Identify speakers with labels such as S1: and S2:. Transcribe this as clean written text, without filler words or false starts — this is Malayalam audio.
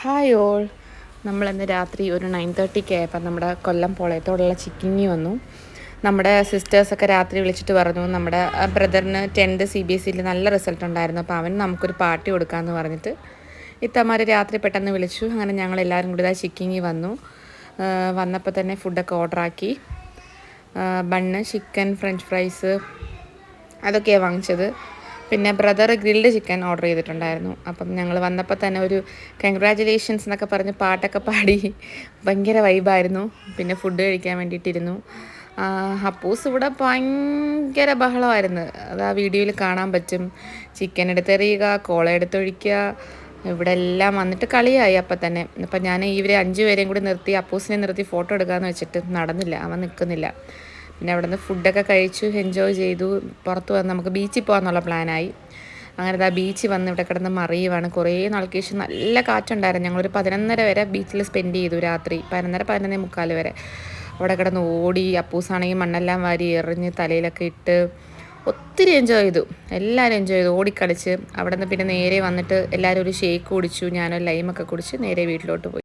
S1: Hi all. നമ്മളിന്ന് രാത്രി ഒരു 9:30 ആയപ്പോൾ നമ്മുടെ കൊല്ലം പോളയത്തോടുള്ള ചിക്കിങ്ങി വന്നു. നമ്മുടെ സിസ്റ്റേഴ്സൊക്കെ രാത്രി വിളിച്ചിട്ട് പറഞ്ഞു നമ്മുടെ ബ്രദറിന് 10th CBSEയിൽ നല്ല റിസൾട്ട് ഉണ്ടായിരുന്നു, അപ്പോൾ അവൻ നമുക്കൊരു പാർട്ടി കൊടുക്കാമെന്ന് പറഞ്ഞിട്ട് ഇത്തമാർ രാത്രി പെട്ടെന്ന് വിളിച്ചു. അങ്ങനെ ഞങ്ങളെല്ലാവരും കൂടി ഇതാ ചിക്കിങ്ങി വന്നു. വന്നപ്പോൾ തന്നെ ഫുഡൊക്കെ ഓർഡറാക്കി. ബണ്ണ്, ചിക്കൻ, ഫ്രഞ്ച് ഫ്രൈസ് അതൊക്കെയാണ് വാങ്ങിച്ചത്. പിന്നെ ബ്രദർ ഗ്രിൽഡ് ചിക്കൻ ഓർഡർ ചെയ്തിട്ടുണ്ടായിരുന്നു. അപ്പം ഞങ്ങൾ വന്നപ്പോൾ തന്നെ ഒരു കൺഗ്രാജുലേഷൻസ് എന്നൊക്കെ പറഞ്ഞ് പാട്ടൊക്കെ പാടി ഭയങ്കര വൈബായിരുന്നു. പിന്നെ ഫുഡ് കഴിക്കാൻ വേണ്ടിയിട്ടിരുന്നു. അപ്പൂസ് ഇവിടെ ഭയങ്കര ബഹളമായിരുന്നു. അത് ആ വീഡിയോയിൽ കാണാൻ പറ്റും. ചിക്കൻ എടുത്തെറിയുക, കോള എടുത്തൊഴിക്കുക, ഇവിടെ എല്ലാം വന്നിട്ട് കളിയായി അപ്പം തന്നെ. അപ്പം ഞാൻ ഇവരെ 5 പേരെയും കൂടി നിർത്തി അപ്പൂസിനെ നിർത്തി ഫോട്ടോ എടുക്കാമെന്ന് വെച്ചിട്ട് നടന്നില്ല, അവൻ നിൽക്കുന്നില്ല. പിന്നെ അവിടെ നിന്ന് ഫുഡൊക്കെ കഴിച്ചു, എൻജോയ് ചെയ്തു. പുറത്ത് വന്ന് നമുക്ക് ബീച്ചിൽ പോകാമെന്നുള്ള പ്ലാനായി. അങ്ങനെ ബീച്ചിൽ വന്ന് ഇവിടെ കിടന്ന് മറിയുവാണ്. കുറേ നാൾക്ക് ശേഷം നല്ല കാറ്റുണ്ടായിരുന്നു. ഞങ്ങളൊരു 11:30 വരെ ബീച്ചിൽ സ്പെൻഡ് ചെയ്തു. രാത്രി 11:30 11:45 വരെ അവിടെ കിടന്ന് ഓടി. അപ്പൂസാണെങ്കിൽ മണ്ണെല്ലാം വാരി എറിഞ്ഞ് തലയിലൊക്കെ ഇട്ട് ഒത്തിരി എൻജോയ് ചെയ്തു. എല്ലാവരും എൻജോയ് ചെയ്തു, ഓടിക്കളിച്ച്. അവിടെ നിന്ന് പിന്നെ നേരെ വന്നിട്ട് എല്ലാവരും ഒരു ഷേക്ക് കുടിച്ചു, ഞാനൊരു ലൈമൊക്കെ കുടിച്ച് നേരെ വീട്ടിലോട്ട് പോയി.